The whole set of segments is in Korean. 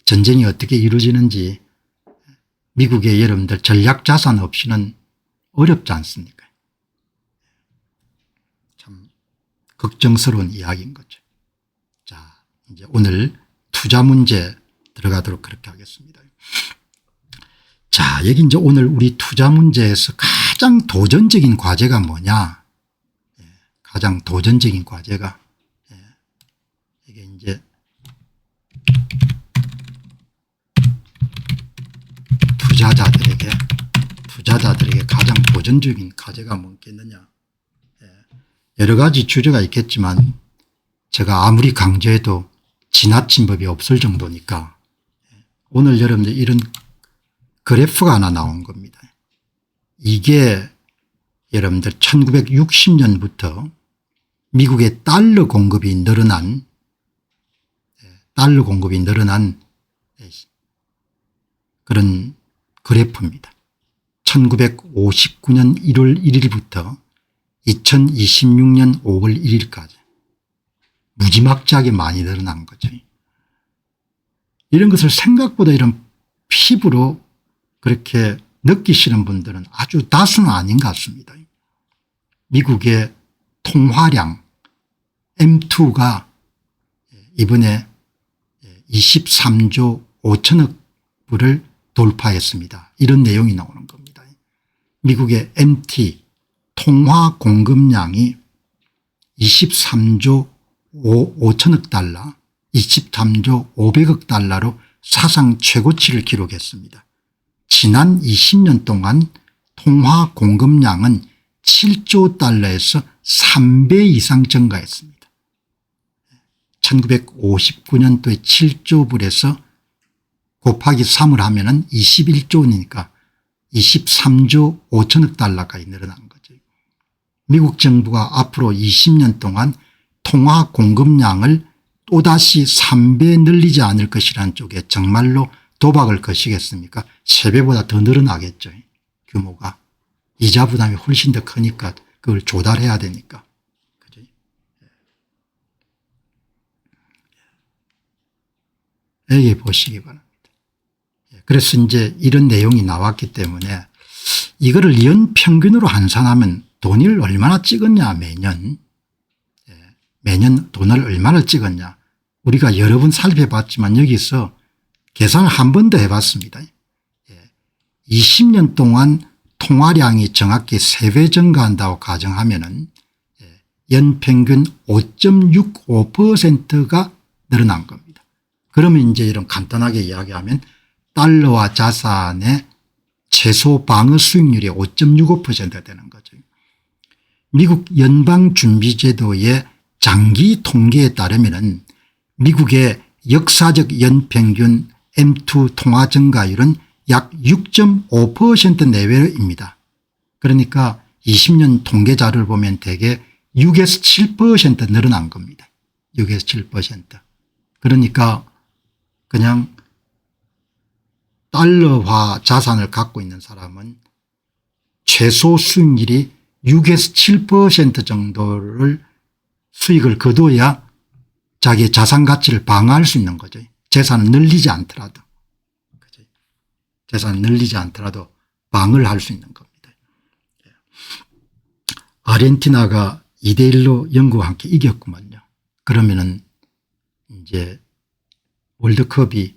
전쟁이 어떻게 이루어지는지 미국의 여러분들 전략자산 없이는 어렵지 않습니까? 참 걱정스러운 이야기인 거죠. 자, 이제 오늘 투자 문제 들어가도록 그렇게 하겠습니다. 자, 여기 이제 오늘 우리 투자 문제에서 가장 도전적인 과제가 뭐냐? 가장 도전적인 과제가 이게 이제 투자자들에게 가장 도전적인 과제가 뭐겠느냐. 여러 가지 주제가 있겠지만 제가 아무리 강조해도 지나친 법이 없을 정도니까 오늘 여러분들 이런 그래프가 하나 나온 겁니다. 이게 여러분들 1960년부터 미국의 달러 공급이 늘어난 그런 그래프입니다. 1959년 1월 1일부터 2026년 5월 1일까지 무지막지하게 많이 늘어난 거죠. 이런 것을 생각보다 이런 피부로 그렇게 느끼시는 분들은 아주 다수는 아닌 것 같습니다. 미국의 통화량 M2가 이번에 23조 5천억 불을 돌파했습니다. 이런 내용이 나오는 겁니다. 미국의 MT 통화 공급량이 23조 5천억 달러 23조 500억 달러로 사상 최고치를 기록했습니다. 지난 20년 동안 통화 공급량은 7조 달러에서 3배 이상 증가했습니다. 1959년도에 7조 불에서 곱하기 3을 하면 21조 원이니까 23조 5천억 달러까지 늘어난 거죠. 미국 정부가 앞으로 20년 동안 통화 공급량을 또다시 3배 늘리지 않을 것이라는 쪽에 정말로 도박을 거시겠습니까? 3배보다 더 늘어나겠죠. 규모가. 이자 부담이 훨씬 더 크니까 그걸 조달해야 되니까. 그죠? 여기 보시기 바랍니다. 그래서 이제 이런 내용이 나왔기 때문에 이거를 연평균으로 환산하면 돈을 얼마나 찍었냐 매년 돈을 얼마나 찍었냐 우리가 여러 번 살펴봤지만 여기서 계산을 한 번 더 해봤습니다. 20년 동안 통화량이 정확히 3배 증가한다고 가정하면 연평균 5.65%가 늘어난 겁니다. 그러면 이제 이런 간단하게 이야기하면 달러화 자산의 최소 방어 수익률이 5.65%가 되는 거죠. 미국 연방준비제도의 장기 통계에 따르면 미국의 역사적 연평균 M2 통화 증가율은 약 6.5% 내외입니다. 그러니까 20년 통계 자료를 보면 대개 6에서 7% 늘어난 겁니다. 6에서 7%. 그러니까 그냥 달러화 자산을 갖고 있는 사람은 최소 수익률이 6에서 7% 정도를 수익을 거둬야 자기의 자산 가치를 방어할 수 있는 거죠. 재산을 늘리지 않더라도. 그죠? 재산을 늘리지 않더라도 방어를 할 수 있는 겁니다. 아르헨티나가 2대1로 영국과 함께 이겼구만요. 그러면은 이제 월드컵이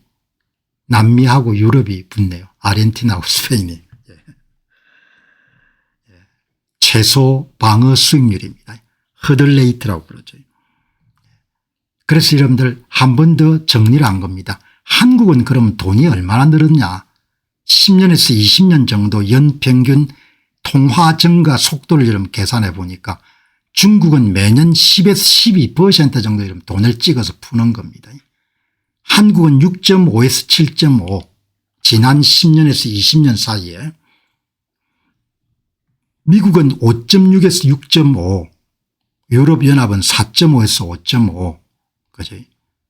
남미하고 유럽이 붙네요. 아르헨티나하고 스페인이. 최소 방어 수익률입니다. 허들 레이트라고 그러죠. 그래서 여러분들 한 번 더 정리를 한 겁니다. 한국은 그럼 돈이 얼마나 늘었냐. 10년에서 20년 정도 연평균 통화 증가 속도를 여러분 계산해 보니까 중국은 매년 10에서 12% 정도 여러분 돈을 찍어서 푸는 겁니다. 한국은 6.5에서 7.5 지난 10년에서 20년 사이에 미국은 5.6에서 6.5 유럽연합은 4.5에서 5.5 그죠?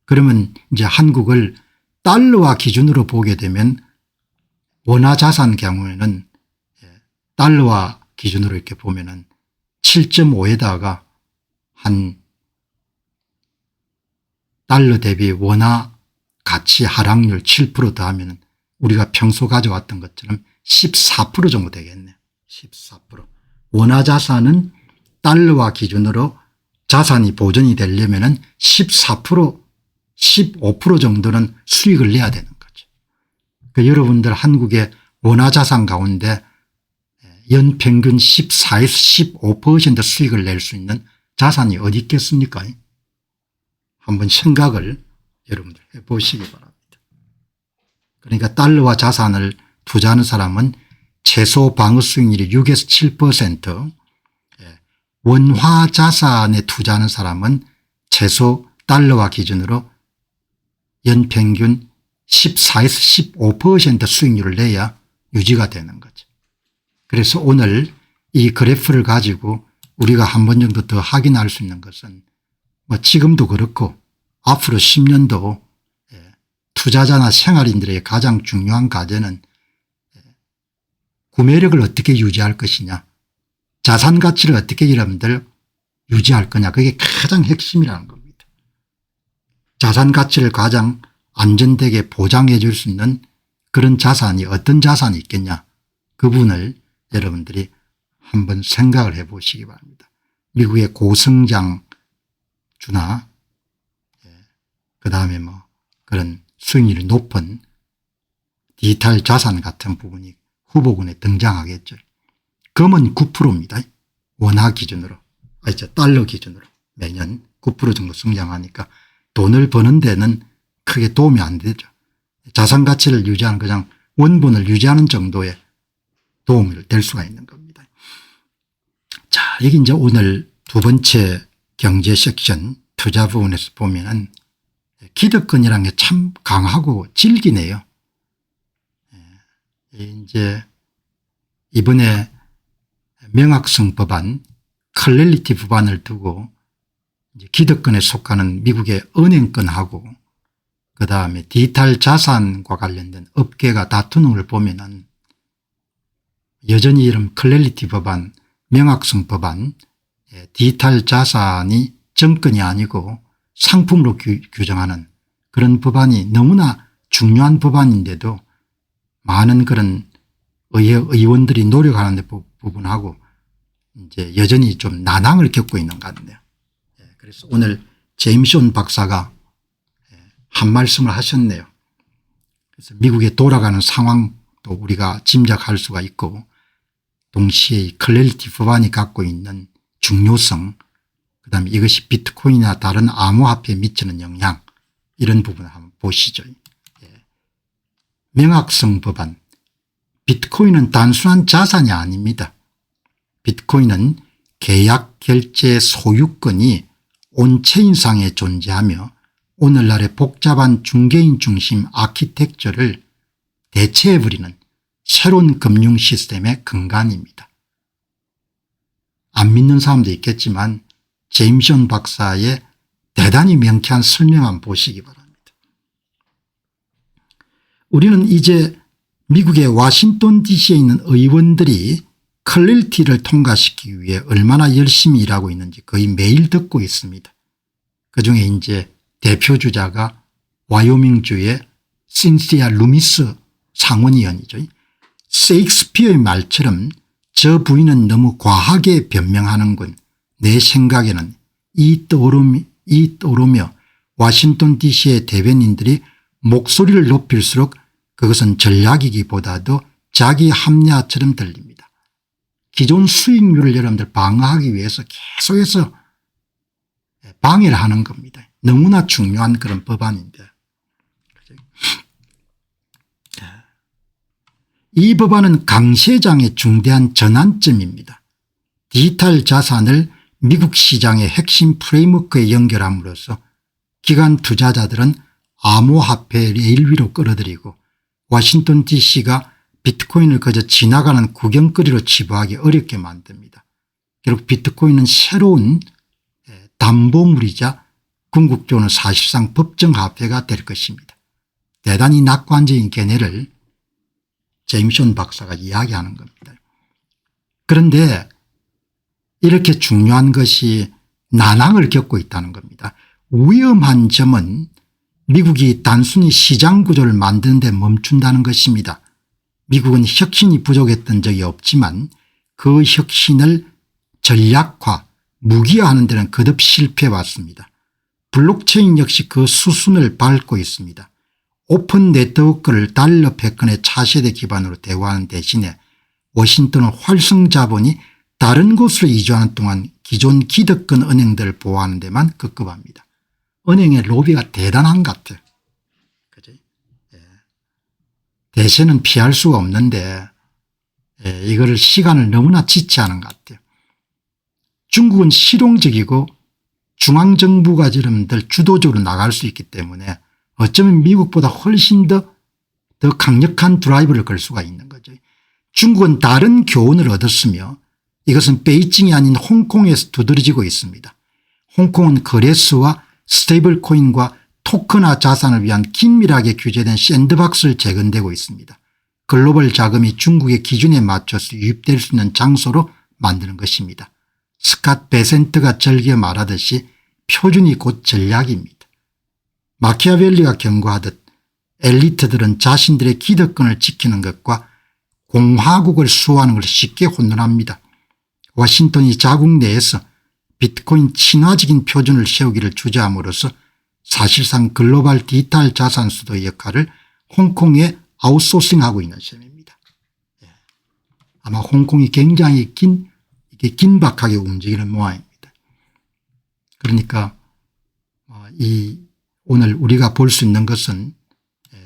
그러면 이제 한국을 달러화 기준으로 보게 되면 원화 자산 경우에는 달러화 기준으로 이렇게 보면은 7.5에다가 한 달러 대비 원화 가치 하락률 7% 더하면 우리가 평소 가져왔던 것처럼 14% 정도 되겠네요. 14%. 원화자산은 달러화 기준으로 자산이 보존이 되려면 14% 15% 정도는 수익을 내야 되는 거죠. 그러니까 여러분들 한국의 원화자산 가운데 연평균 14에서 15% 수익을 낼 수 있는 자산이 어디 있겠습니까? 한번 생각을 여러분들 해보시기 바랍니다. 그러니까 달러화 자산을 투자하는 사람은 최소 방어 수익률이 6에서 7%, 원화 자산에 투자하는 사람은 최소 달러화 기준으로 연평균 14에서 15% 수익률을 내야 유지가 되는 거죠. 그래서 오늘 이 그래프를 가지고 우리가 한 번 정도 더 확인할 수 있는 것은 뭐 지금도 그렇고 앞으로 10년도 투자자나 생활인들의 가장 중요한 과제는 구매력을 어떻게 유지할 것이냐, 자산 가치를 어떻게 여러분들 유지할 거냐, 그게 가장 핵심이라는 겁니다. 자산 가치를 가장 안전되게 보장해 줄 수 있는 그런 자산이 어떤 자산이 있겠냐, 그 부분을 여러분들이 한번 생각을 해 보시기 바랍니다. 미국의 고성장주나 그다음에 뭐 그런 수익률이 높은 디지털 자산 같은 부분이 후보군에 등장하겠죠. 금은 9%입니다. 원화 기준으로, 달러 기준으로 매년 9% 정도 성장하니까 돈을 버는 데는 크게 도움이 안 되죠. 자산 가치를 유지하는 그냥 원본을 유지하는 정도의 도움이 될 수가 있는 겁니다. 자, 여기 이제 오늘 두 번째 경제 섹션 투자 부분에서 보면은 기득권이라는 게 참 강하고 질기네요. 이제 이번에 명확성 법안, 클래리티 법안을 두고 이제 기득권에 속하는 미국의 은행권하고 그다음에 디지털 자산과 관련된 업계가 다투는 걸 보면은 여전히 이런 클래리티 법안, 명확성 법안, 디지털 자산이 정권이 아니고 상품으로 규정하는 그런 법안이 너무나 중요한 법안인데도 많은 그런 의원들이 노력하는 부분하고 이제 여전히 좀 난항을 겪고 있는 것 같네요. 그래서 오늘 제임스 박사가 한 말씀을 하셨네요. 그래서 미국에 돌아가는 상황도 우리가 짐작할 수가 있고 동시에 클래리티 법안이 갖고 있는 중요성, 그다음에 이것이 비트코인이나 다른 암호화폐에 미치는 영향, 이런 부분을 한번 보시죠. 명확성 법안, 비트코인은 단순한 자산이 아닙니다. 비트코인은 계약 결제 소유권이 온체인상에 존재하며 오늘날의 복잡한 중개인 중심 아키텍처를 대체해버리는 새로운 금융 시스템의 근간입니다. 안 믿는 사람도 있겠지만 제임스 박사의 대단히 명쾌한 설명만 보시기 바랍니다. 우리는 이제 미국의 워싱턴 DC에 있는 의원들이 클래리티를 통과시키기 위해 얼마나 열심히 일하고 있는지 거의 매일 듣고 있습니다. 그중에 이제 대표주자가 와이오밍주의 신시아 루미스 상원의원이죠. 셰익스피어의 말처럼 저 부인은 너무 과하게 변명하는군. 내 생각에는 이 떠오르며 워싱턴 DC의 대변인들이 목소리를 높일수록 그것은 전략이기보다도 자기 합리화처럼 들립니다. 기존 수익률을 여러분들 방어하기 위해서 계속해서 방해를 하는 겁니다. 너무나 중요한 그런 법안인데. 이 법안은 강세장의 중대한 전환점입니다. 디지털 자산을 미국 시장의 핵심 프레임워크에 연결함으로써 기관 투자자들은 암호화폐 레일 위로 끌어들이고 워싱턴 DC가 비트코인을 그저 지나가는 구경거리로 치부하기 어렵게 만듭니다. 결국 비트코인은 새로운 담보물이자 궁극적으로는 사실상 법정화폐가 될 것입니다. 대단히 낙관적인 견해를 제임스 박사가 이야기하는 겁니다. 그런데 이렇게 중요한 것이 난항을 겪고 있다는 겁니다. 위험한 점은 미국이 단순히 시장 구조를 만드는 데 멈춘다는 것입니다. 미국은 혁신이 부족했던 적이 없지만 그 혁신을 전략화, 무기화하는 데는 거듭 실패해왔습니다. 블록체인 역시 그 수순을 밟고 있습니다. 오픈 네트워크를 달러 패권의 차세대 기반으로 대우하는 대신에 워싱턴은 활성 자본이 다른 곳으로 이주하는 동안 기존 기득권 은행들을 보호하는 데만 급급합니다. 은행의 로비가 대단한 것 같아요. 그죠? 예. 대세는 피할 수가 없는데 이거를 시간을 너무나 지체하는 것 같아요. 중국은 실용적이고 중앙정부가 여러분들 주도적으로 나갈 수 있기 때문에 어쩌면 미국보다 훨씬 더 강력한 드라이브를 걸 수가 있는 거죠. 중국은 다른 교훈을 얻었으며 이것은 베이징이 아닌 홍콩에서 두드러지고 있습니다. 홍콩은 거래소와 스테이블 코인과 토큰화 자산을 위한 긴밀하게 규제된 샌드박스를 재건되고 있습니다. 글로벌 자금이 중국의 기준에 맞춰서 유입될 수 있는 장소로 만드는 것입니다. 스캇 베센트가 즐겨 말하듯이 표준이 곧 전략입니다. 마키아벨리가 경고하듯 엘리트들은 자신들의 기득권을 지키는 것과 공화국을 수호하는 것을 쉽게 혼돈합니다. 워싱턴이 자국 내에서 비트코인 친화적인 표준을 세우기를 주재함으로써 사실상 글로벌 디지털 자산 수도 역할을 홍콩에 아웃소싱하고 있는 셈입니다. 아마 홍콩이 굉장히 긴박하게 움직이는 모양입니다. 그러니까 오늘 우리가 볼 수 있는 것은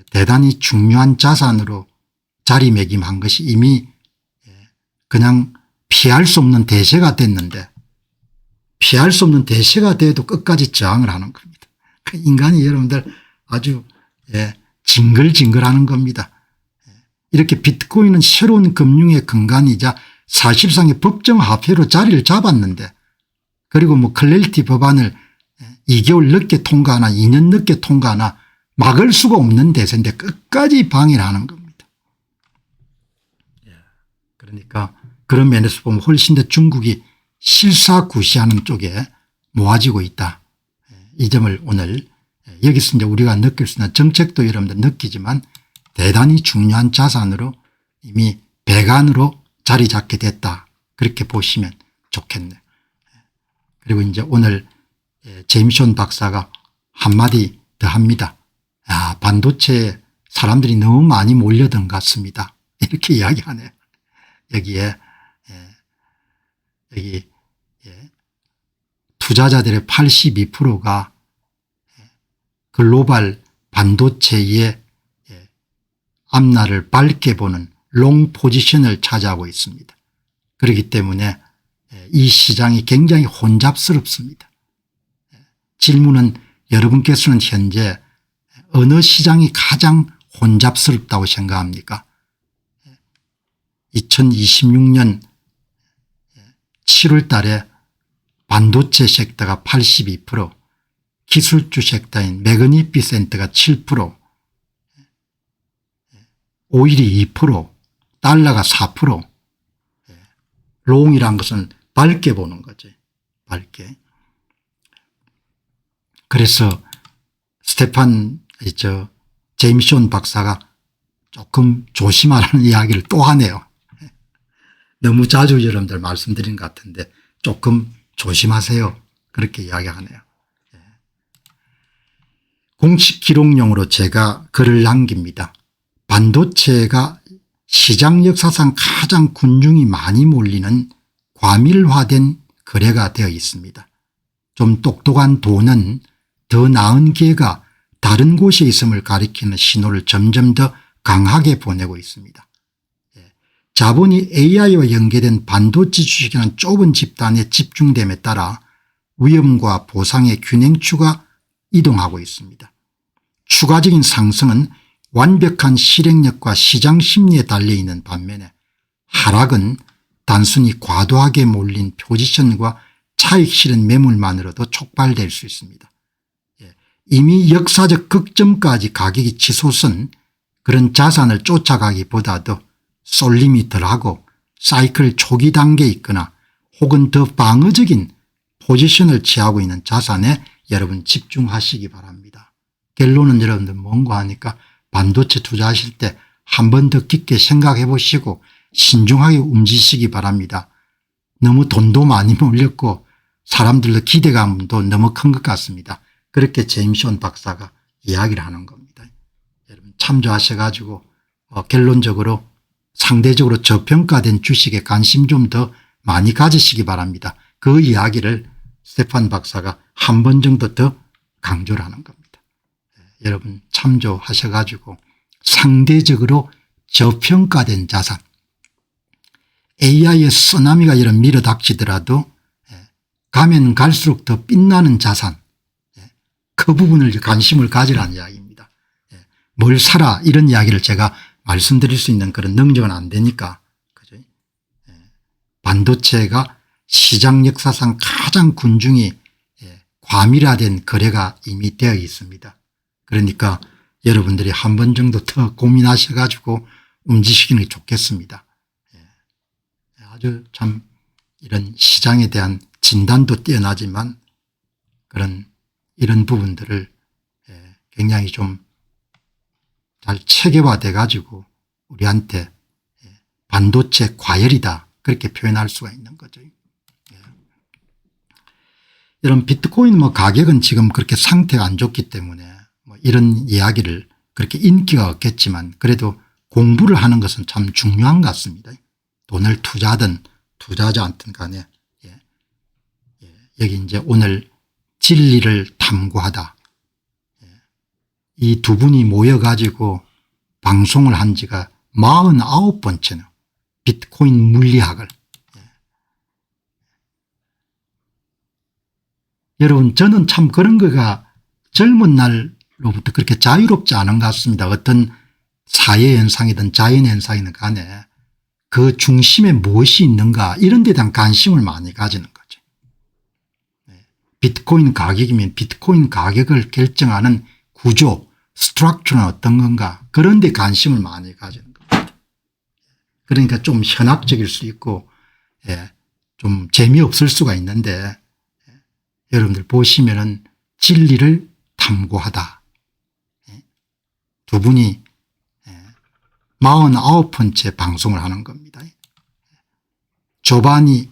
대단히 중요한 자산으로 자리매김한 것이 이미 그냥 피할 수 없는 대세가 됐는데 피할 수 없는 대세가 돼도 끝까지 저항을 하는 겁니다. 인간이 여러분들 아주 징글징글하는 겁니다. 이렇게 비트코인은 새로운 금융의 근간이자 사실상의 법정화폐로 자리를 잡았는데 그리고 뭐 클래리티 법안을 2개월 늦게 통과하나 2년 늦게 통과하나 막을 수가 없는 대세인데 끝까지 방해를 하는 겁니다. 그러니까 그런 면에서 보면 훨씬 더 중국이 실사구시하는 쪽에 모아지고 있다. 이 점을 오늘 여기서 이제 우리가 느낄 수 있는 정책도 여러분들 느끼지만 대단히 중요한 자산으로 이미 배관으로 자리 잡게 됐다. 그렇게 보시면 좋겠네요. 그리고 이제 오늘 제임슨 박사가 한마디 더 합니다. 반도체에 사람들이 너무 많이 몰려든 것 같습니다. 이렇게 이야기하네요. 여기에 여기 투자자들의 82%가 글로벌 반도체의 앞날을 밝게 보는 롱 포지션을 차지하고 있습니다. 그렇기 때문에 이 시장이 굉장히 혼잡스럽습니다. 질문은 여러분께서는 현재 어느 시장이 가장 혼잡스럽다고 생각합니까? 2026년 7월 달에 반도체 섹터가 82%, 기술주 섹터인 매그니피센트가 7%, 오일이 2%, 달러가 4%, 롱이란 것은 밝게 보는 거죠. 밝게. 그래서 제임슨 박사가 조금 조심하라는 이야기를 또 하네요. 너무 자주 여러분들 말씀드린 것 같은데 조금 조심하세요. 그렇게 이야기하네요. 공식 기록용으로 제가 글을 남깁니다. 반도체가 시장 역사상 가장 군중이 많이 몰리는 과밀화된 거래가 되어 있습니다. 좀 똑똑한 돈은 더 나은 기회가 다른 곳에 있음을 가리키는 신호를 점점 더 강하게 보내고 있습니다. 자본이 AI와 연계된 반도체 주식이라는 좁은 집단에 집중됨에 따라 위험과 보상의 균형추가 이동하고 있습니다. 추가적인 상승은 완벽한 실행력과 시장 심리에 달려있는 반면에 하락은 단순히 과도하게 몰린 포지션과 차익 실현 매물만으로도 촉발될 수 있습니다. 이미 역사적 극점까지 가격이 치솟은 그런 자산을 쫓아가기보다도 쏠림이 덜하고 사이클 초기 단계에 있거나 혹은 더 방어적인 포지션을 취하고 있는 자산에 여러분 집중하시기 바랍니다. 결론은 여러분들 뭔가 하니까 반도체 투자하실 때 한 번 더 깊게 생각해 보시고 신중하게 움직이시기 바랍니다. 너무 돈도 많이 몰렸고 사람들도 기대감도 너무 큰 것 같습니다. 그렇게 제임스 원 박사가 이야기를 하는 겁니다. 여러분 참조하셔가지고 결론적으로 상대적으로 저평가된 주식에 관심 좀 더 많이 가지시기 바랍니다. 그 이야기를 스테판 박사가 한 번 정도 더 강조를 하는 겁니다. 여러분 참조하셔가지고 상대적으로 저평가된 자산 AI의 쓰나미가 이런 밀어닥치더라도 가면 갈수록 더 빛나는 자산 그 부분을 관심을 가지라는 이야기입니다. 뭘 사라 이런 이야기를 제가 말씀드릴 수 있는 그런 능력은 안 되니까 그죠? 반도체가 시장 역사상 가장 군중이 과밀화된 거래가 이미 되어 있습니다. 그러니까 여러분들이 한 번 정도 더 고민하셔 가지고 움직이시는 게 좋겠습니다. 아주 참 이런 시장에 대한 진단도 뛰어나지만 이런 부분들을 굉장히 좀 잘 체계화돼 가지고 우리한테 반도체 과열이다 그렇게 표현할 수가 있는 거죠. 이런 비트코인 가격은 지금 그렇게 상태가 안 좋기 때문에 이런 이야기를 그렇게 인기가 없겠지만 그래도 공부를 하는 것은 참 중요한 것 같습니다. 돈을 투자하든 투자하지 않든 간에 여기 이제 오늘 진리를 탐구하다 이 두 분이 모여 가지고 방송을 한 지가 49번째는 비트코인 물리학을 여러분 저는 참 그런 거가 젊은 날로부터 그렇게 자유롭지 않은 것 같습니다. 어떤 사회현상이든 자연현상이든 간에 그 중심에 무엇이 있는가 이런 데 대한 관심을 많이 가지는 거죠. 비트코인 가격이면 비트코인 가격을 결정하는 구조 스트럭처는 어떤 건가 그런 데 관심을 많이 가지는 겁니다. 그러니까 좀 현학적일 수 있고 좀 재미없을 수가 있는데 여러분들 보시면은 진리를 탐구하다. 두 분이 49번째 방송을 하는 겁니다. 조바니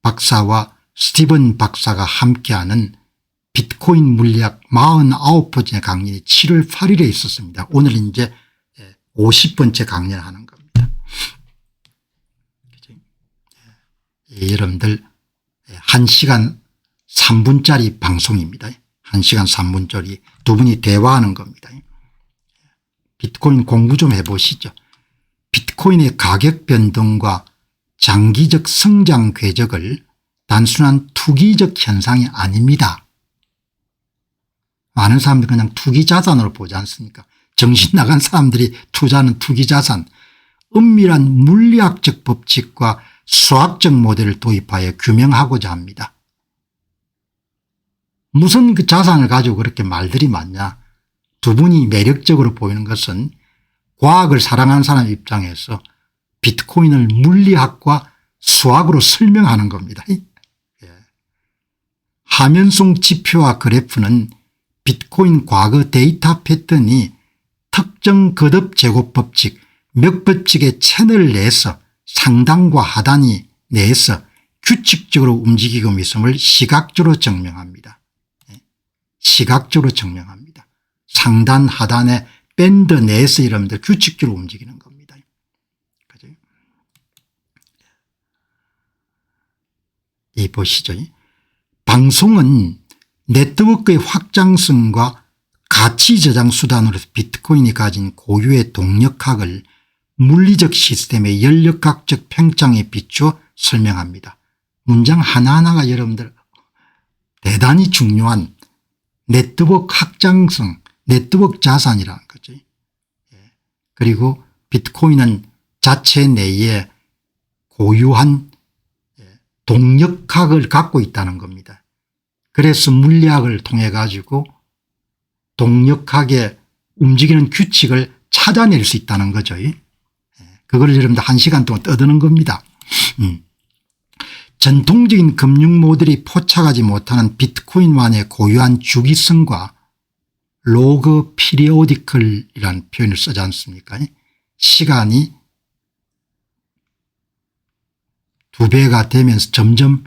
박사와 스티븐 박사가 함께하는 비트코인 물리학 49번째 강연이 7월 8일에 있었습니다. 오늘 이제 50번째 강연을 하는 겁니다. 여러분들 1시간 3분짜리 방송입니다. 1시간 3분짜리 두 분이 대화하는 겁니다. 비트코인 공부 좀 해보시죠. 비트코인의 가격 변동과 장기적 성장 궤적을 단순한 투기적 현상이 아닙니다. 많은 사람들이 그냥 투기 자산으로 보지 않습니까? 정신 나간 사람들이 투자하는 투기 자산, 은밀한 물리학적 법칙과 수학적 모델을 도입하여 규명하고자 합니다. 무슨 그 자산을 가지고 그렇게 말들이 많냐. 두 분이 매력적으로 보이는 것은 과학을 사랑하는 사람 입장에서 비트코인을 물리학과 수학으로 설명하는 겁니다. 화면송 지표와 그래프는 비트코인 과거 데이터 패턴이 특정 거듭 제곱 법칙 몇 법칙의 채널 내에서 상단과 하단이 내에서 규칙적으로 움직이고 있음을 시각적으로 증명합니다. 시각적으로 증명합니다. 상단 하단의 밴드 내에서 여러분들 규칙적으로 움직이는 겁니다. 그죠? 이 보시죠. 방송은 네트워크의 확장성과 가치 저장 수단으로서 비트코인이 가진 고유의 동력학을 물리적 시스템의 연력학적 팽창에 비추어 설명합니다. 문장 하나하나가 여러분들 대단히 중요한 네트워크 확장성, 네트워크 자산이라는 거죠. 그리고 비트코인은 자체 내에 고유한 동력학을 갖고 있다는 겁니다. 그래서 물리학을 통해 가지고 동력학의 움직이는 규칙을 찾아낼 수 있다는 거죠. 그걸 여러분들 1시간 동안 떠드는 겁니다. 전통적인 금융 모델이 포착하지 못하는 비트코인만의 고유한 주기성과 로그 피리오디컬이라는 표현을 쓰지 않습니까? 시간이 2배가 되면서 점점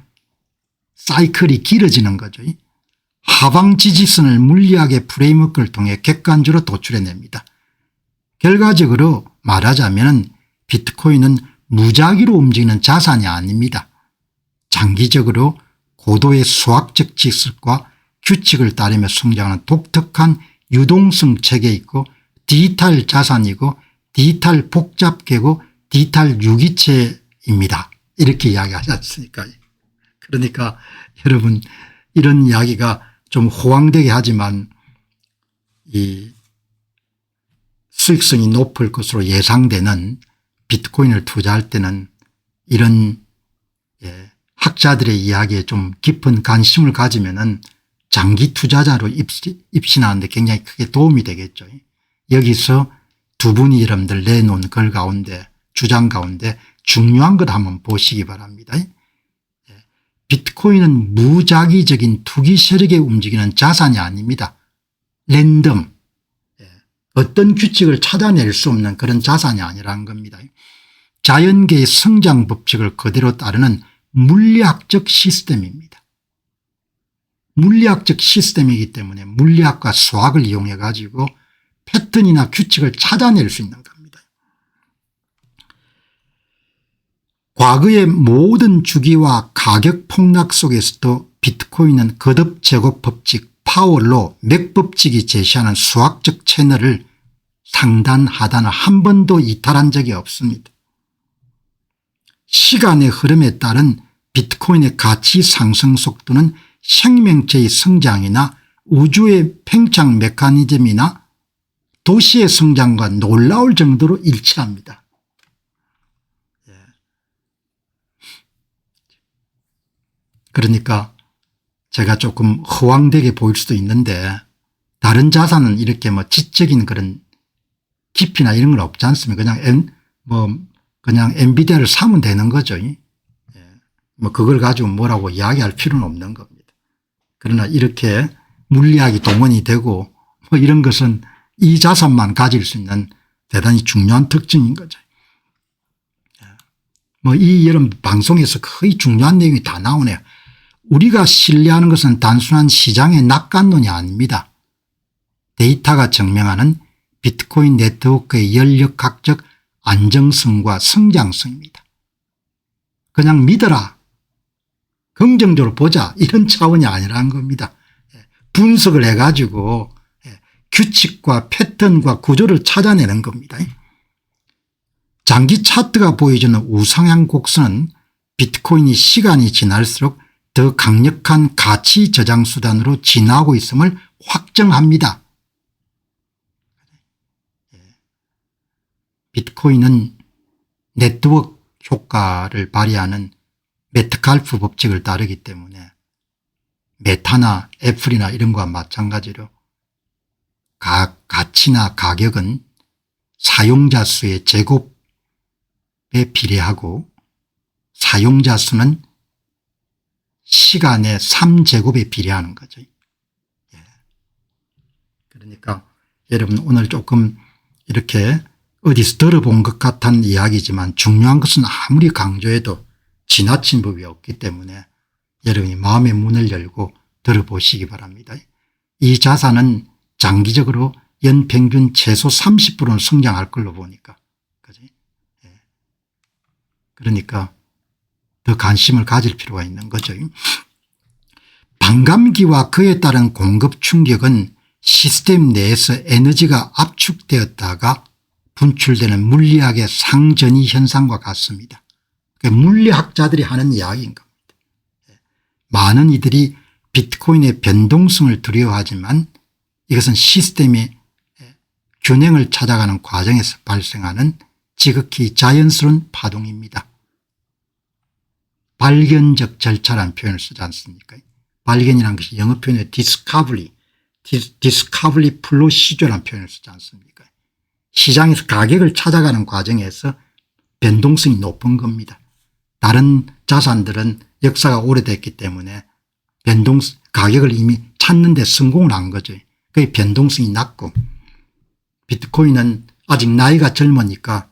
사이클이 길어지는 거죠. 하방 지지선을 물리학의 프레임워크를 통해 객관적으로 도출해냅니다. 결과적으로 말하자면 비트코인은 무작위로 움직이는 자산이 아닙니다. 장기적으로 고도의 수학적 지식과 규칙을 따르며 성장하는 독특한 유동성 체계이고 디지털 자산이고 디지털 복잡계고 디지털 유기체입니다. 이렇게 이야기하지 않습니까? 그러니까 여러분 이런 이야기가 좀 호황되게 하지만 이 수익성이 높을 것으로 예상되는 비트코인을 투자할 때는 이런 학자들의 이야기에 좀 깊은 관심을 가지면은 장기 투자자로 입신하는 데 굉장히 크게 도움이 되겠죠. 여기서 두 분이 여러분들 내놓은 글 가운데 주장 가운데 중요한 것 한번 보시기 바랍니다. 비트코인은 무작위적인 투기 세력에 움직이는 자산이 아닙니다. 랜덤 어떤 규칙을 찾아낼 수 없는 그런 자산이 아니라는 겁니다. 자연계의 성장 법칙을 그대로 따르는 물리학적 시스템입니다. 물리학적 시스템이기 때문에 물리학과 수학을 이용해 가지고 패턴이나 규칙을 찾아낼 수 있는 겁니다. 과거의 모든 주기와 가격 폭락 속에서도 비트코인은 거듭 제곱 법칙 파월로 맥법칙이 제시하는 수학적 채널을 상단 하단을 한 번도 이탈한 적이 없습니다. 시간의 흐름에 따른 비트코인의 가치 상승 속도는 생명체의 성장이나 우주의 팽창 메커니즘이나 도시의 성장과 놀라울 정도로 일치합니다. 그러니까 제가 조금 허황되게 보일 수도 있는데 다른 자산은 이렇게 뭐 지적인 그런 깊이나 이런 건 없지 않습니까? 그냥 엔비디아를 사면 되는 거죠. 뭐 그걸 가지고 뭐라고 이야기할 필요는 없는 겁니다. 그러나 이렇게 물리학이 동원이 되고 뭐 이런 것은 이 자산만 가질 수 있는 대단히 중요한 특징인 거죠. 뭐 이 여러분 방송에서 거의 중요한 내용이 다 나오네요. 우리가 신뢰하는 것은 단순한 시장의 낙관론이 아닙니다. 데이터가 증명하는 비트코인 네트워크의 연력학적 안정성과 성장성입니다. 그냥 믿어라. 긍정적으로 보자 이런 차원이 아니라는 겁니다. 분석을 해가지고 규칙과 패턴과 구조를 찾아내는 겁니다. 장기 차트가 보여주는 우상향 곡선은 비트코인이 시간이 지날수록 더 강력한 가치 저장 수단으로 진화하고 있음을 확정합니다. 비트코인은 네트워크 효과를 발휘하는 메트칼프 법칙을 따르기 때문에 메타나 애플이나 이런 것과 마찬가지로 가치나 가격은 사용자 수의 제곱에 비례하고 사용자 수는 시간의 3제곱에 비례하는 거죠. 그러니까 여러분 오늘 조금 이렇게 어디서 들어본 것 같은 이야기지만 중요한 것은 아무리 강조해도 지나친 법이 없기 때문에 여러분이 마음의 문을 열고 들어보시기 바랍니다. 이 자산은 장기적으로 연평균 최소 30%는 성장할 걸로 보니까. 그지? 그러니까 더 관심을 가질 필요가 있는 거죠. 반감기와 그에 따른 공급 충격은 시스템 내에서 에너지가 압축되었다가 분출되는 물리학의 상전이 현상과 같습니다. 물리학자들이 하는 이야기인 겁니다. 많은 이들이 비트코인의 변동성을 두려워하지만 이것은 시스템의 균형을 찾아가는 과정에서 발생하는 지극히 자연스러운 파동입니다. 발견적 절차라는 표현을 쓰지 않습니까? 발견이라는 것이 영어 표현의 디스커버리 플로시저라는 표현을 쓰지 않습니까? 시장에서 가격을 찾아가는 과정에서 변동성이 높은 겁니다. 다른 자산들은 역사가 오래됐기 때문에 가격을 이미 찾는 데 성공을 한 거죠. 그게 변동성이 낮고 비트코인은 아직 나이가 젊으니까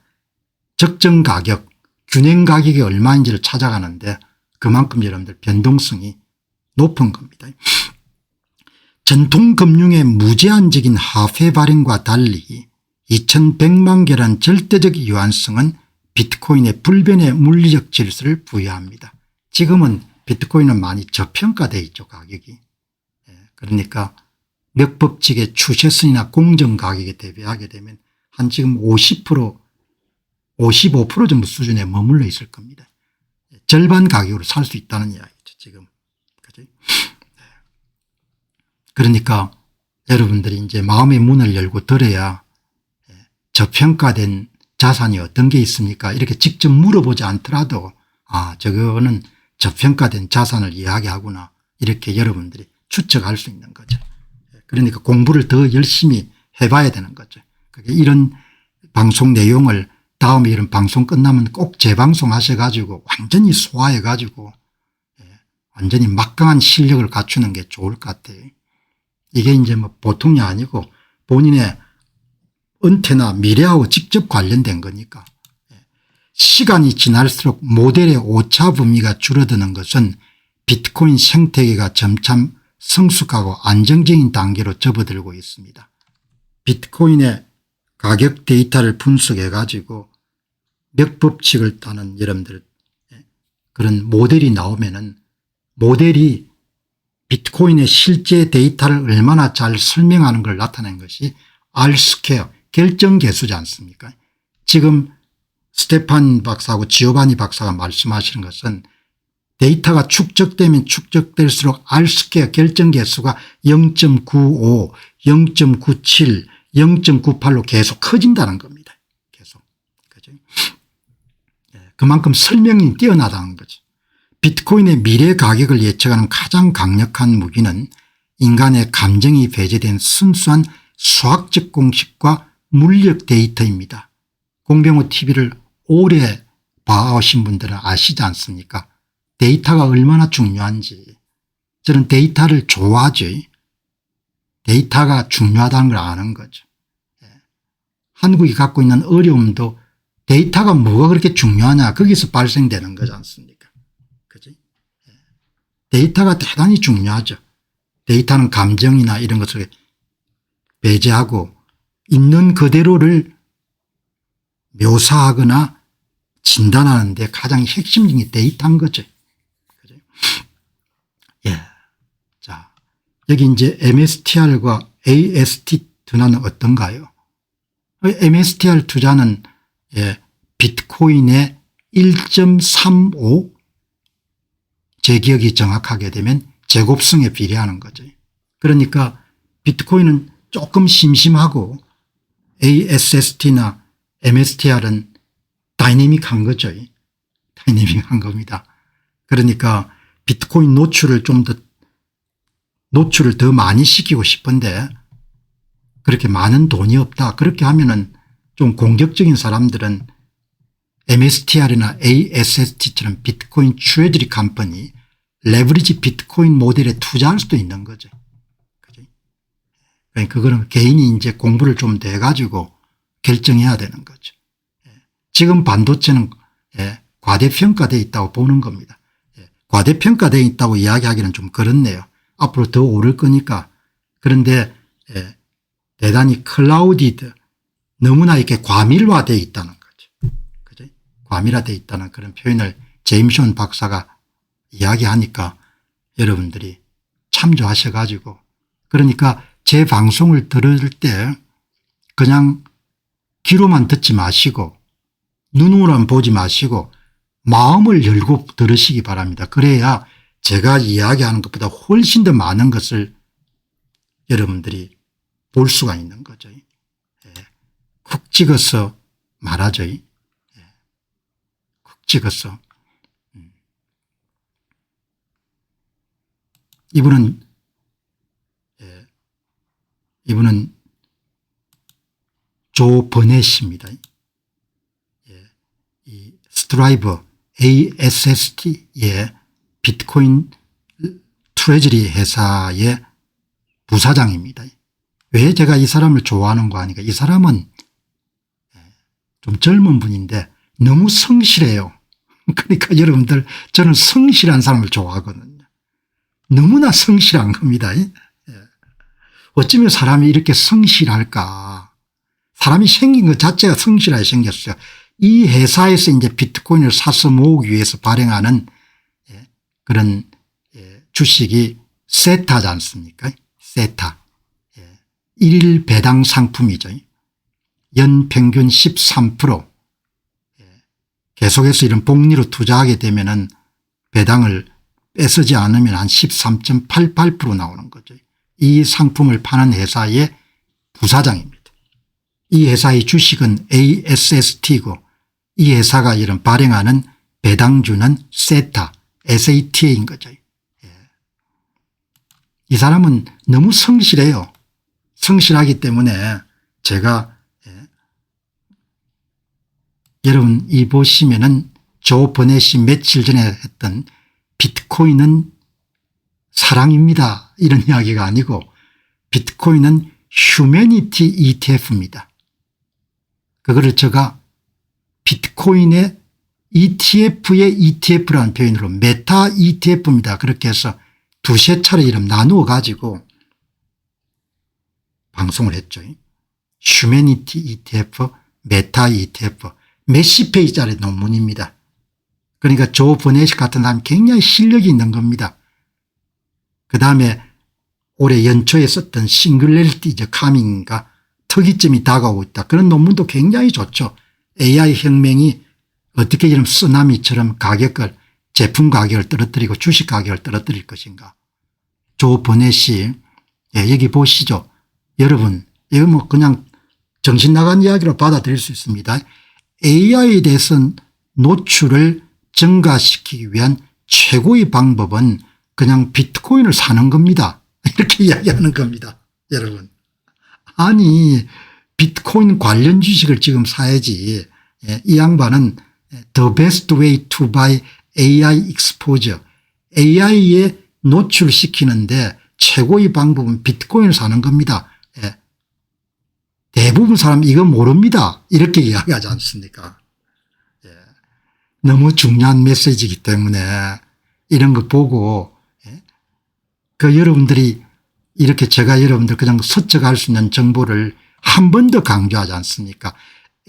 적정 가격 균형 가격이 얼마인지를 찾아가는데 그만큼 여러분들 변동성이 높은 겁니다. 전통 금융의 무제한적인 화폐 발행과 달리 2100만 개란 절대적 유한성은 비트코인의 불변의 물리적 질서를 부여합니다. 지금은 비트코인은 많이 저평가되어 있죠. 가격이. 그러니까 몇 법칙의 추세선이나 공정 가격에 대비하게 되면 한 지금 50% 55% 정도 수준에 머물러 있을 겁니다. 절반 가격으로 살 수 있다는 이야기죠. 지금. 그죠? 그러니까 여러분들이 이제 마음의 문을 열고 들어야 저평가된 자산이 어떤 게 있습니까? 이렇게 직접 물어보지 않더라도 저거는 저평가된 자산을 이야기하구나 이렇게 여러분들이 추측할 수 있는 거죠. 그러니까 공부를 더 열심히 해봐야 되는 거죠. 이런 방송 내용을 다음에 이런 방송 끝나면 꼭 재방송 하셔가지고 완전히 소화해가지고 완전히 막강한 실력을 갖추는 게 좋을 것 같아요. 이게 이제 뭐 보통이 아니고 본인의 은퇴나 미래하고 직접 관련된 거니까. 시간이 지날수록 모델의 오차 범위가 줄어드는 것은 비트코인 생태계가 점차 성숙하고 안정적인 단계로 접어들고 있습니다. 비트코인의 가격 데이터를 분석해 가지고 몇 법칙을 따는 여러분들 그런 모델이 나오면은 모델이 비트코인의 실제 데이터를 얼마나 잘 설명하는 걸 나타낸 것이 R스퀘어 결정계수지 않습니까? 지금 스테판 박사하고 지오바니 박사가 말씀하시는 것은 데이터가 축적되면 축적될수록 R스퀘어 결정계수가 0.95, 0.97, 0.98로 계속 커진다는 겁니다. 계속. 그죠? 그만큼 설명이 뛰어나다는 거죠. 비트코인의 미래 가격을 예측하는 가장 강력한 무기는 인간의 감정이 배제된 순수한 수학적 공식과 물리적 데이터입니다. 공병호 TV를 오래 봐오신 분들은 아시지 않습니까? 데이터가 얼마나 중요한지. 저는 데이터를 좋아하죠. 데이터가 중요하다는 걸 아는 거죠. 한국이 갖고 있는 어려움도 데이터가 뭐가 그렇게 중요하냐 거기서 발생되는 거지 않습니까? 그죠? 데이터가 대단히 중요하죠. 데이터는 감정이나 이런 것을 배제하고 있는 그대로를 묘사하거나 진단하는 데 가장 핵심적인 데이터인 거죠. 그죠? 자, 여기 이제 MSTR과 AST 투자는 어떤가요? MSTR 투자는 비트코인의 1.35 제 기억이 정확하게 되면 제곱성에 비례하는 거죠. 그러니까 비트코인은 조금 심심하고 ASST나 MSTR은 다이내믹한 거죠. 다이내믹한 겁니다. 그러니까 비트코인 노출을 더 많이 시키고 싶은데 그렇게 많은 돈이 없다. 그렇게 하면은 좀 공격적인 사람들은 MSTR이나 ASST처럼 비트코인 트레저리 컴퍼니 레버리지 비트코인 모델에 투자할 수도 있는 거죠. 그러니까 그거는 개인이 이제 공부를 좀 더 해가지고 결정해야 되는 거죠. 지금 반도체는 과대평가되어 있다고 보는 겁니다. 과대평가되어 있다고 이야기하기는 좀 그렇네요. 앞으로 더 오를 거니까. 그런데 대단히 클라우디드 너무나 이렇게 과밀화되어 있다는 거죠. 그죠? 과밀화되어 있다는 그런 표현을 제임스 박사가 이야기하니까 여러분들이 참조하셔 가지고 그러니까 제 방송을 들을 때 그냥 귀로만 듣지 마시고 눈으로만 보지 마시고 마음을 열고 들으시기 바랍니다. 그래야 제가 이야기하는 것보다 훨씬 더 많은 것을 여러분들이 볼 수가 있는 거죠. 쿡 찍어서 말하죠. 쿡 찍어서. 이분은 조 버넷입니다. 이 스트라이버 ASST의 비트코인 트레저리 회사의 부사장입니다. 왜 제가 이 사람을 좋아하는가 하니까 이 사람은 좀 젊은 분인데 너무 성실해요. 그러니까 여러분들 저는 성실한 사람을 좋아하거든요. 너무나 성실한 겁니다. 어쩌면 사람이 이렇게 성실할까. 사람이 생긴 것 자체가 성실하게 생겼어요. 이 회사에서 이제 비트코인을 사서 모으기 위해서 발행하는 그런 주식이 세타지 않습니까? 세타. 일일 배당 상품이죠. 연평균 13%. 계속해서 이런 복리로 투자하게 되면은 배당을 뺏어지 않으면 한 13.88% 나오는 거죠. 이 상품을 파는 회사의 부사장입니다. 이 회사의 주식은 ASST고 이 회사가 이런 발행하는 배당주는 세타, SATA인 거죠. 이 사람은 너무 성실해요. 성실하기 때문에 제가 여러분 이 보시면은 조 버넷이 며칠 전에 했던 비트코인은 사랑입니다 이런 이야기가 아니고 비트코인은 휴머니티 ETF입니다. 그거를 제가 비트코인의 ETF의 ETF라는 표현으로 메타 ETF입니다. 그렇게 해서 두세 차례 이름 나누어 가지고 방송을 했죠. 휴머니티 ETF, 메타 ETF 몇십 페이지짜리 논문입니다. 그러니까 조 버넷 같은 사람이 굉장히 실력이 있는 겁니다. 그다음에 올해 연초에 썼던 싱글레리티 이제 카밍과 특이점이 다가오고 있다. 그런 논문도 굉장히 좋죠. AI 혁명이 어떻게 이런 쓰나미처럼 가격을 제품 가격을 떨어뜨리고 주식 가격을 떨어뜨릴 것인가. 조 버넷이 여기 보시죠. 여러분 이거 뭐 그냥 정신 나간 이야기로 받아들일 수 있습니다. AI에 대해서 노출을 증가시키기 위한 최고의 방법은 그냥 비트코인을 사는 겁니다. 이렇게 이야기하는 겁니다. 여러분. 아니 비트코인 관련 주식을 지금 사야지. 이 양반은 The best way to buy AI exposure. AI에 노출시키는데 최고의 방법은 비트코인을 사는 겁니다. 대부분 사람 이거 모릅니다. 이렇게 이야기하지 않습니까? 너무 중요한 메시지이기 때문에 이런 거 보고 그 여러분들이 이렇게 제가 여러분들 그냥 스쳐갈 수 있는 정보를 한 번 더 강조하지 않습니까?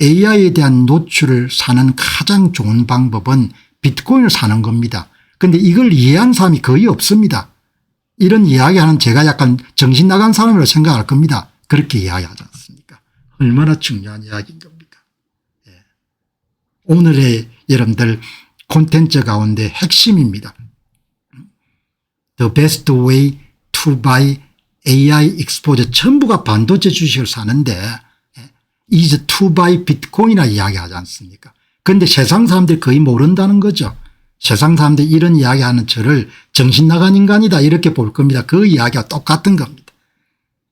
AI에 대한 노출을 사는 가장 좋은 방법은 비트코인을 사는 겁니다. 그런데 이걸 이해하는 사람이 거의 없습니다. 이런 이야기하는 제가 약간 정신 나간 사람이라고 생각할 겁니다. 그렇게 이야기하지 않습니까? 얼마나 중요한 이야기인 겁니까? 오늘의 여러분들 콘텐츠 가운데 핵심입니다. The best way to buy AI exposure 전부가 반도체 주식을 사는데 is to buy bitcoin이라 이야기하지 않습니까? 그런데 세상 사람들이 거의 모른다는 거죠. 세상 사람들이 이런 이야기하는 저를 정신 나간 인간이다 이렇게 볼 겁니다. 그 이야기와 똑같은 겁니다.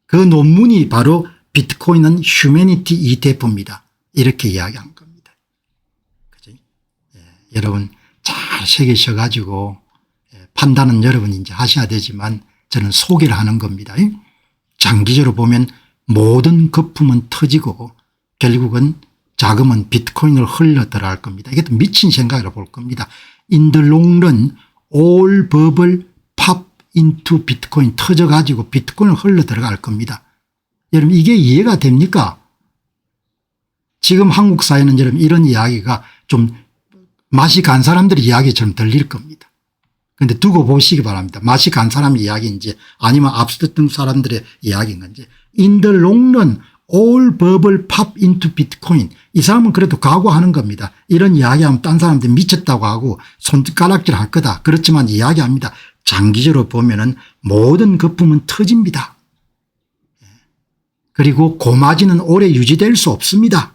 그 논문이 바로 비트코인은 휴머니티 ETF입니다. 이렇게 이야기한 겁니다. 그죠? 여러분 잘 새기셔 가지고 판단은 여러분이 이제 하셔야 되지만 저는 소개를 하는 겁니다. 장기적으로 보면 모든 거품은 터지고 결국은 자금은 비트코인을 흘러 들어갈 겁니다. 이게 또 미친 생각이라고 볼 겁니다. In the long run all bubble pop into 비트코인 터져 가지고 비트코인을 흘러 들어갈 겁니다. 여러분 이게 이해가 됩니까? 지금 한국 사회는 여러분 이런 이야기가 좀 맛이 간 사람들의 이야기처럼 들릴 겁니다. 그런데 두고 보시기 바랍니다. 맛이 간 사람의 이야기인지 아니면 앞섰던 사람들의 이야기인 건지. In the long run all bubble pop into 비트코인. 이 사람은 그래도 각오하는 겁니다. 이런 이야기하면 딴 사람들 미쳤다고 하고 손가락질 할 거다. 그렇지만 이야기합니다. 장기적으로 보면은 모든 거품은 터집니다. 그리고 고마진은 오래 유지될 수 없습니다.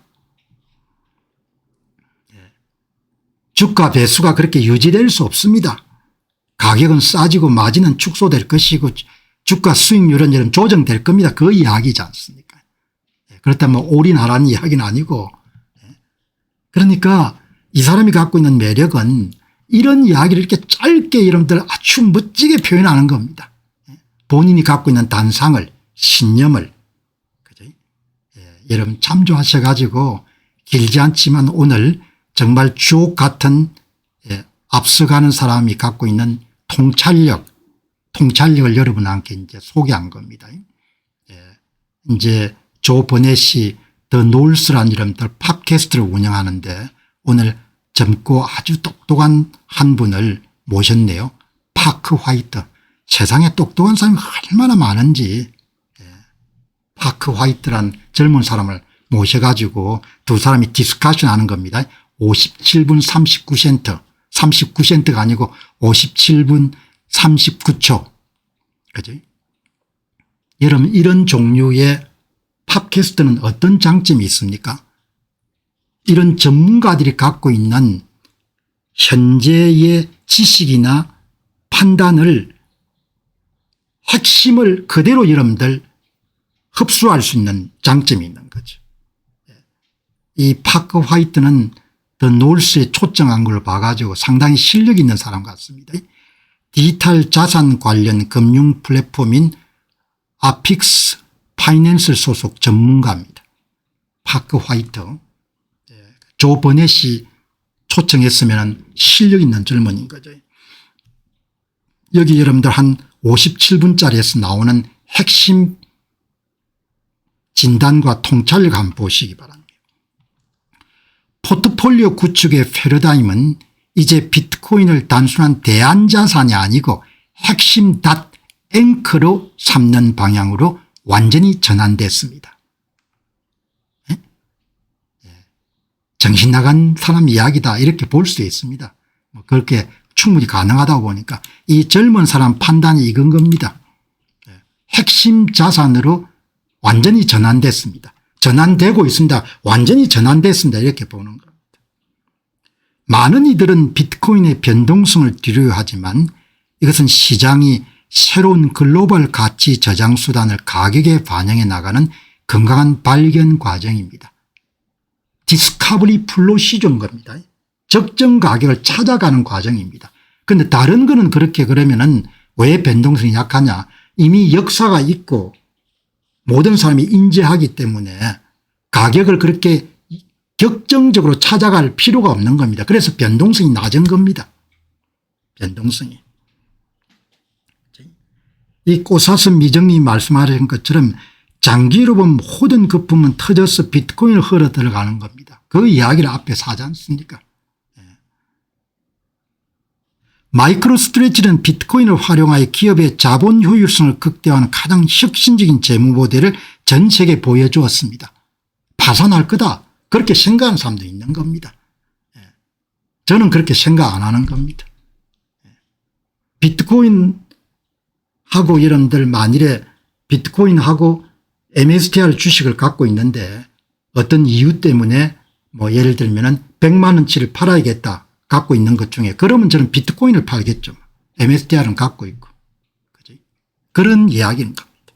주가 배수가 그렇게 유지될 수 없습니다. 가격은 싸지고 마진은 축소될 것이고 주가 수익률은 이런 조정될 겁니다. 그 이야기지 않습니까? 그렇다면 올인하라는 이야기는 아니고. 그러니까 이 사람이 갖고 있는 매력은 이런 이야기를 이렇게 짧게 여러분들 아주 멋지게 표현하는 겁니다. 본인이 갖고 있는 단상을 신념을 여러분 참조하셔가지고 길지 않지만 오늘 정말 주옥 같은 앞서가는 사람이 갖고 있는 통찰력을 여러분한테 이제 소개한 겁니다. 이제 조 버넷이 더 놀스라는 이름들 팟캐스트를 운영하는데 오늘 젊고 아주 똑똑한 한 분을 모셨네요. 파크 화이트. 세상에 똑똑한 사람이 얼마나 많은지 파크 화이트란 젊은 사람을 모셔가지고 두 사람이 디스커션 하는 겁니다. 57분 39센트 39센트가 아니고 57분 39초. 그죠? 여러분 이런 종류의 팟캐스트는 어떤 장점이 있습니까? 이런 전문가들이 갖고 있는 현재의 지식이나 판단을 핵심을 그대로 여러분들 흡수할 수 있는 장점이 있는 거죠. 이 파크 화이트는 더 놀스에 초청한 걸 봐가지고 상당히 실력 있는 사람 같습니다. 디지털 자산 관련 금융 플랫폼인 아픽스 파이낸스 소속 전문가입니다. 파크 화이트. 조 버넷이 초청했으면 실력 있는 젊은인 거죠. 여기 여러분들 한 57분짜리에서 나오는 핵심 진단과 통찰력 한번 보시기 바랍니다. 포트폴리오 구축의 패러다임은 이제 비트코인을 단순한 대안자산이 아니고 핵심 앵커로 삼는 방향으로 완전히 전환됐습니다. 정신 나간 사람 이야기다 이렇게 볼 수도 있습니다. 그렇게 충분히 가능하다고 보니까 이 젊은 사람 판단이 이건 겁니다. 핵심 자산으로 완전히 전환됐습니다. 전환되고 있습니다. 완전히 전환됐습니다. 이렇게 보는 겁니다. 많은 이들은 비트코인의 변동성을 두려워하지만 이것은 시장이 새로운 글로벌 가치 저장 수단을 가격에 반영해 나가는 건강한 발견 과정입니다. 디스커버리 플로 시즌 겁니다. 적정 가격을 찾아가는 과정입니다. 그런데 다른 거는 그렇게 그러면은 왜 변동성이 약하냐. 이미 역사가 있고 모든 사람이 인지하기 때문에 가격을 그렇게 격정적으로 찾아갈 필요가 없는 겁니다. 그래서 변동성이 낮은 겁니다. 변동성이. 이 꼬사슴 미정님이 말씀하신 것처럼 장기로 보면 모든 거품은 터져서 비트코인을 흘러 들어가는 겁니다. 그 이야기를 앞에서 하지 않습니까? 마이크로 스트레치는 비트코인을 활용하여 기업의 자본 효율성을 극대화하는 가장 혁신적인 재무 모델을 전 세계에 보여주었습니다. 파산할 거다 그렇게 생각하는 사람도 있는 겁니다. 저는 그렇게 생각 안 하는 겁니다. 비트코인하고 여러분들 만일에 비트코인하고 MSTR 주식을 갖고 있는데 어떤 이유 때문에 뭐 예를 들면 100만 원치를 팔아야겠다 갖고 있는 것 중에 그러면 저는 비트코인을 팔겠죠. MSTR은 갖고 있고. 그치? 그런 이야기인 겁니다.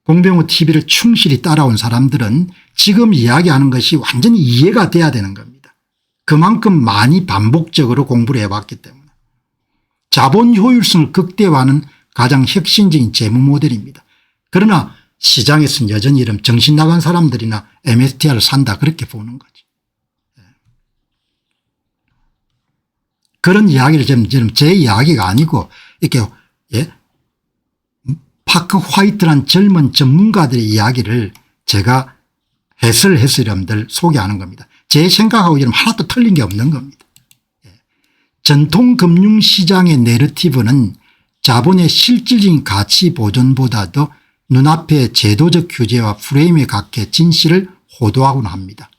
공병호 TV를 충실히 따라온 사람들은 지금 이야기하는 것이 완전히 이해가 돼야 되는 겁니다. 그만큼 많이 반복적으로 공부를 해왔기 때문에. 자본 효율성을 극대화하는 가장 혁신적인 재무 모델입니다. 그러나 시장에서는 여전히 이런 정신 나간 사람들이나 MSTR을 산다 그렇게 보는 거죠. 그런 이야기를 지금 제 이야기가 아니고 이렇게 파크 화이트란 젊은 전문가들의 이야기를 제가 해설을 해서 여러분들 소개하는 겁니다. 제 생각하고 여러분 하나도 틀린 게 없는 겁니다. 전통 금융시장의 내러티브는 자본의 실질적인 가치 보존보다도 눈앞의 제도적 규제와 프레임에 각해 진실을 호도하곤 합니다.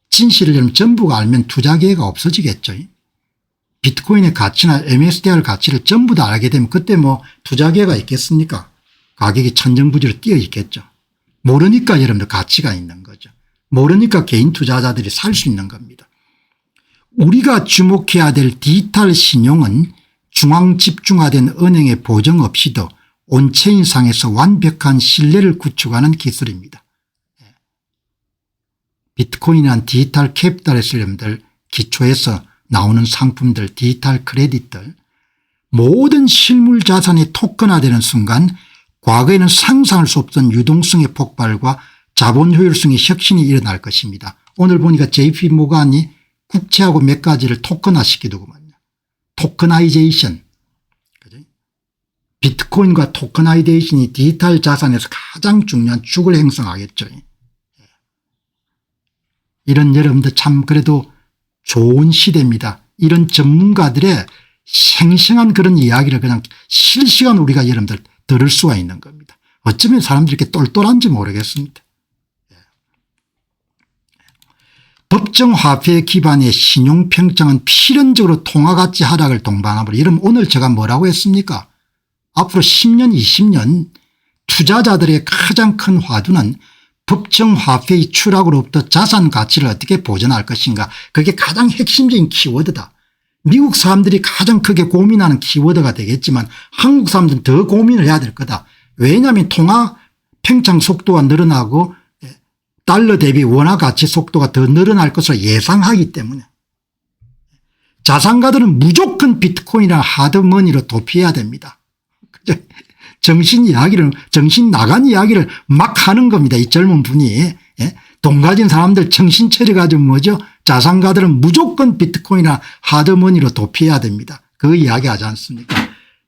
진실을 전부가 알면 투자 기회가 없어지겠죠. 비트코인의 가치나 MSTR 가치를 전부 다 알게 되면 그때 뭐 투자 기회가 있겠습니까? 가격이 천정부지로 뛰어 있겠죠. 모르니까 여러분들 가치가 있는 거죠. 모르니까 개인 투자자들이 살 수 있는 겁니다. 우리가 주목해야 될 디지털 신용은 중앙 집중화된 은행의 보정 없이도 온체인상에서 완벽한 신뢰를 구축하는 기술입니다. 비트코인이란 디지털 캐피탈에서 여러분들 기초에서 나오는 상품들 디지털 크레딧들 모든 실물 자산이 토큰화되는 순간 과거에는 상상할 수 없던 유동성의 폭발과 자본 효율성의 혁신이 일어날 것입니다. 오늘 보니까 JP 모간이 국채하고 몇 가지를 토큰화 시키더구만요. 토커나이제이션. 비트코인과 토커나이제이션이 디지털 자산에서 가장 중요한 축을 형성하겠죠. 이런 여러분들 참 그래도 좋은 시대입니다. 이런 전문가들의 생생한 그런 이야기를 그냥 실시간 우리가 여러분들 들을 수가 있는 겁니다. 어쩌면 사람들이 이렇게 똘똘한지 모르겠습니다. 법정 화폐 기반의 신용평정은 필연적으로 통화가치 하락을 동반하므로 여러분 오늘 제가 뭐라고 했습니까? 앞으로 10년 20년 투자자들의 가장 큰 화두는 법정 화폐의 추락으로부터 자산 가치를 어떻게 보존할 것인가. 그게 가장 핵심적인 키워드다. 미국 사람들이 가장 크게 고민하는 키워드가 되겠지만 한국 사람들은 더 고민을 해야 될 거다. 왜냐하면 통화 팽창 속도가 늘어나고 달러 대비 원화 가치 속도가 더 늘어날 것으로 예상하기 때문에 자산가들은 무조건 비트코인이나 하드머니로 도피해야 됩니다. 정신 나간 이야기를 막 하는 겁니다. 이 젊은 분이. 돈 가진 사람들 정신 차려가지고 뭐죠? 자산가들은 무조건 비트코인이나 하드머니로 도피해야 됩니다. 그 이야기 하지 않습니까?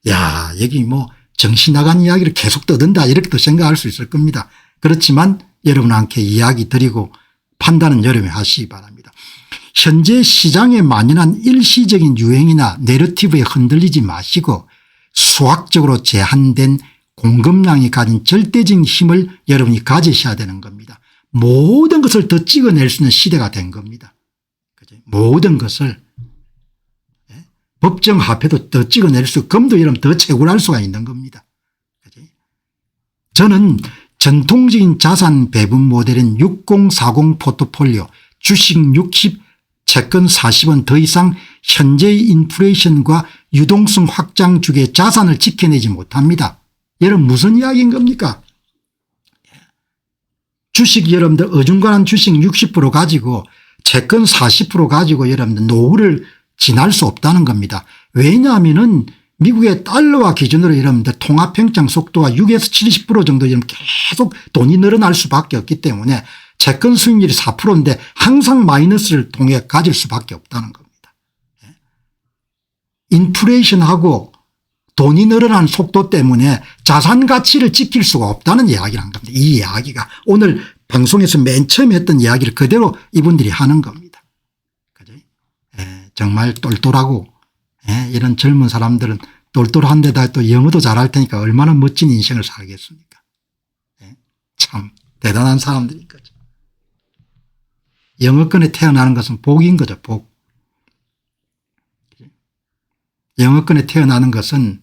야, 여기 뭐 정신 나간 이야기를 계속 떠든다 이렇게도 생각할 수 있을 겁니다. 그렇지만 여러분한테 이야기 드리고 판단은 여러분이 하시기 바랍니다. 현재 시장에 만연한 일시적인 유행이나 내러티브에 흔들리지 마시고 수학적으로 제한된 공급량이 가진 절대적인 힘을 여러분이 가지셔야 되는 겁니다. 모든 것을 더 찍어낼 수 있는 시대가 된 겁니다. 모든 것을 법정 화폐도 더 찍어낼 수 금도 여러분 더 채굴할 수가 있는 겁니다. 저는 전통적인 자산 배분 모델인 6040 포트폴리오 주식 60 채권 40은 더 이상 현재의 인플레이션과 유동성 확장 주기의 자산을 지켜내지 못합니다. 여러분 무슨 이야기인 겁니까? 주식 여러분들 어중간한 주식 60% 가지고 채권 40% 가지고 여러분들 노후를 지날 수 없다는 겁니다. 왜냐하면은 미국의 달러화 기준으로 여러분들 통화평정 속도가 6에서 70% 정도 계속 돈이 늘어날 수밖에 없기 때문에 채권 수익률이 4%인데 항상 마이너스를 통해 가질 수밖에 없다는 겁니다. 인플레이션하고 돈이 늘어나는 속도 때문에 자산 가치를 지킬 수가 없다는 이야기를 겁니다. 이 이야기가 오늘 방송에서 맨 처음에 했던 이야기를 그대로 이분들이 하는 겁니다. 그죠? 정말 똘똘하고 이런 젊은 사람들은 똘똘한 데다 또 영어도 잘할 테니까 얼마나 멋진 인생을 살겠습니까? 참 대단한 사람들인 거죠. 영어권에 태어나는 것은 복인 거죠. 복. 영어권에 태어나는 것은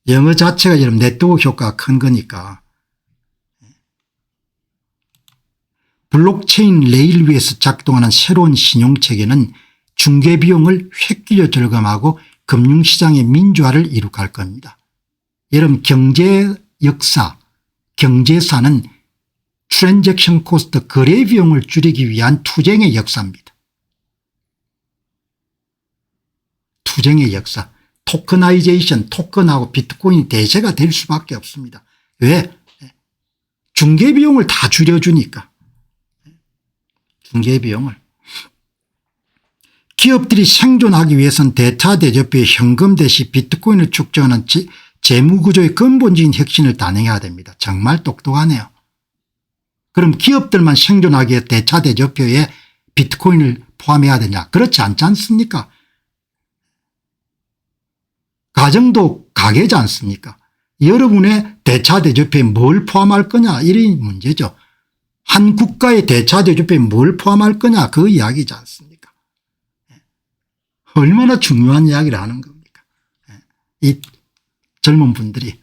영어 자체가 여러분 네트워크 효과가 큰 거니까. 블록체인 레일 위에서 작동하는 새로운 신용체계는 중개비용을 획기적으로 절감하고 금융시장의 민주화를 이룩할 겁니다. 여러분 경제 역사, 경제사는 트랜잭션 코스트 거래 비용을 줄이기 위한 투쟁의 역사입니다. 투쟁의 역사. 토커나이제이션, 토큰하고 비트코인이 대세가 될 수밖에 없습니다. 왜? 중개비용을 다 줄여주니까. 중개비용을. 기업들이 생존하기 위해서는 대차 대조표의 현금 대신 비트코인을 축적하는 재무구조의 근본적인 혁신을 단행해야 됩니다. 정말 똑똑하네요. 그럼 기업들만 생존하기 위해 대차 대조표에 비트코인을 포함해야 되냐? 그렇지 않지 않습니까? 가정도 가게지 않습니까? 여러분의 대차 대조표에 뭘 포함할 거냐 이런 문제죠. 한 국가의 대차 대조표에 뭘 포함할 거냐 그 이야기지 않습니까? 얼마나 중요한 이야기를 하는 겁니까? 이 젊은 분들이.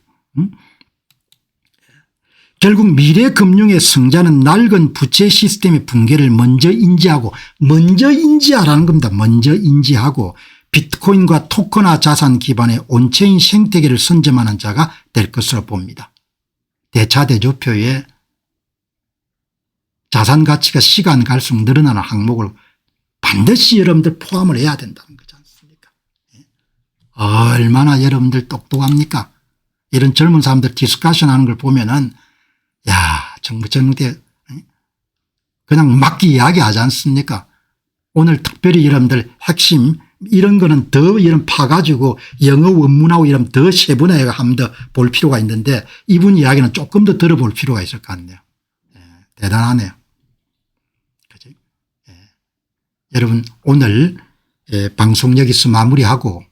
결국 미래 금융의 승자는 낡은 부채 시스템의 붕괴를 먼저 인지하라는 겁니다. 먼저 인지하고 비트코인과 토큰화 자산 기반의 온체인 생태계를 선점하는 자가 될 것으로 봅니다. 대차 대조표에 자산 가치가 시간 갈수록 늘어나는 항목을 반드시 여러분들 포함을 해야 된다는 거지 않습니까? 얼마나 여러분들 똑똑합니까? 이런 젊은 사람들 디스커션 하는 걸 보면은 야, 정부 전대 그냥 막기 이야기하지 않습니까? 오늘 특별히 여러분들 핵심 이런 거는 더 이런 파가지고 영어 원문하고 이런 더 세분화해 한번 더 볼 필요가 있는데 이분 이야기는 조금 더 들어볼 필요가 있을 것 같네요. 예, 대단하네요. 그죠? 예. 여러분 오늘 방송 여기서 마무리하고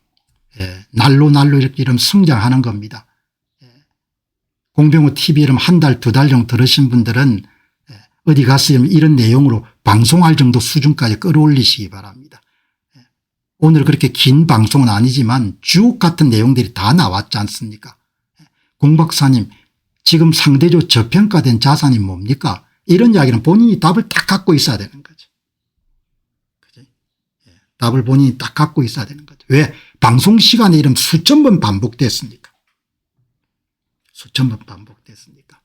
날로 이렇게 이런 성장하는 겁니다. 공병호 TV 이름 한 달, 두 달 정도 들으신 분들은 어디 가서 이런 내용으로 방송할 정도 수준까지 끌어올리시기 바랍니다. 오늘 그렇게 긴 방송은 아니지만 주옥 같은 내용들이 다 나왔지 않습니까? 공 박사님 지금 상대적으로 저평가된 자산이 뭡니까? 이런 이야기는 본인이 답을 딱 갖고 있어야 되는 거죠. 그죠? 답을 본인이 딱 갖고 있어야 되는 거죠. 왜? 방송 시간에 이런 수천 번 반복됐습니까? 수천 번 반복됐습니까?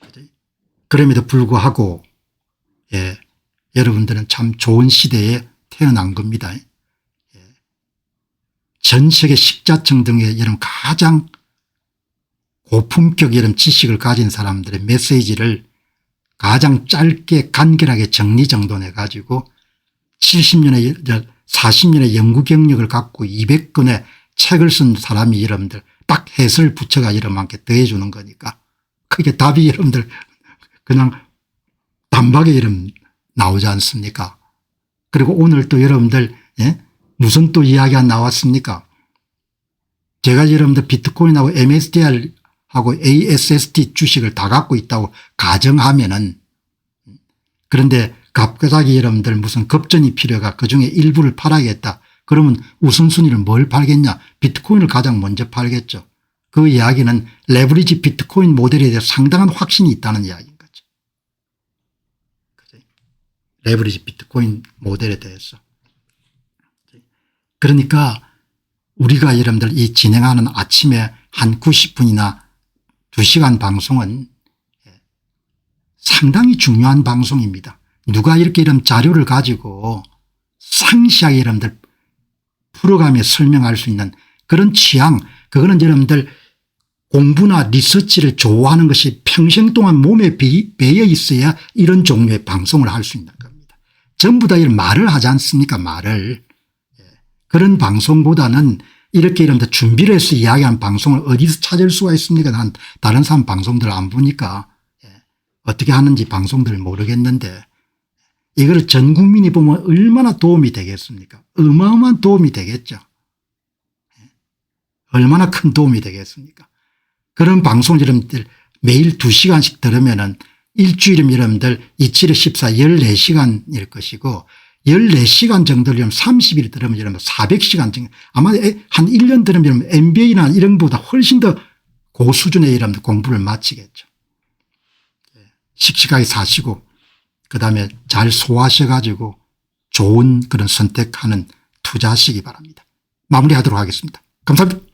그죠? 그럼에도 불구하고 여러분들은 참 좋은 시대에 태어난 겁니다. 전 세계 식자청 등의 이런 가장 고품격 이런 지식을 가진 사람들의 메시지를 가장 짧게 간결하게 정리정돈해 가지고 70년의 40년의 연구 경력을 갖고 200권의 책을 쓴 사람이 여러분들 딱 해설 부처가 여러분께 더해 주는 거니까 그게 답이 여러분들 그냥 단박에 이름 나오지 않습니까? 그리고 오늘 또 여러분들 무슨 또 이야기가 나왔습니까? 제가 여러분들 비트코인하고 MSTR하고 ASST 주식을 다 갖고 있다고 가정하면은 그런데 갑자기 여러분들 무슨 급전이 필요가 그중에 일부를 팔아야겠다. 그러면 우선순위를 뭘 팔겠냐? 비트코인을 가장 먼저 팔겠죠. 그 이야기는 레버리지 비트코인 모델에 대해 상당한 확신이 있다는 이야기인 거죠. 그죠? 레버리지 비트코인 모델에 대해서. 그러니까 우리가 여러분들 이 진행하는 아침에 한 90분이나 2시간 방송은 상당히 중요한 방송입니다. 누가 이렇게 이런 자료를 가지고 상시하게 여러분들 풀어가며 설명할 수 있는 그런 취향, 그거는 여러분들 공부나 리서치를 좋아하는 것이 평생 동안 몸에 배어 있어야 이런 종류의 방송을 할 수 있는 겁니다. 전부 다 이런 말을 하지 않습니까? 말을. 그런 방송보다는 이렇게 이런 데 준비를 해서 이야기한 방송을 어디서 찾을 수가 있습니까? 난 다른 사람 방송들 안 보니까 어떻게 하는지 방송들을 모르겠는데 이걸 전 국민이 보면 얼마나 도움이 되겠습니까? 어마어마한 도움이 되겠죠. 얼마나 큰 도움이 되겠습니까? 그런 방송 여러분들 매일 2시간씩 들으면은 일주일이면 여러분들 27에 14 14시간일 것이고 14시간 정도를 30일 들으면 여러분 400시간 정도 아마 한 1년 들으면 MBA나 이런 것보다 훨씬 더 고수준의 여러분들 공부를 마치겠죠. 씩씩하게 사시고 그다음에 잘 소화하셔 가지고 좋은 그런 선택하는 투자하시기 바랍니다. 마무리하도록 하겠습니다. 감사합니다.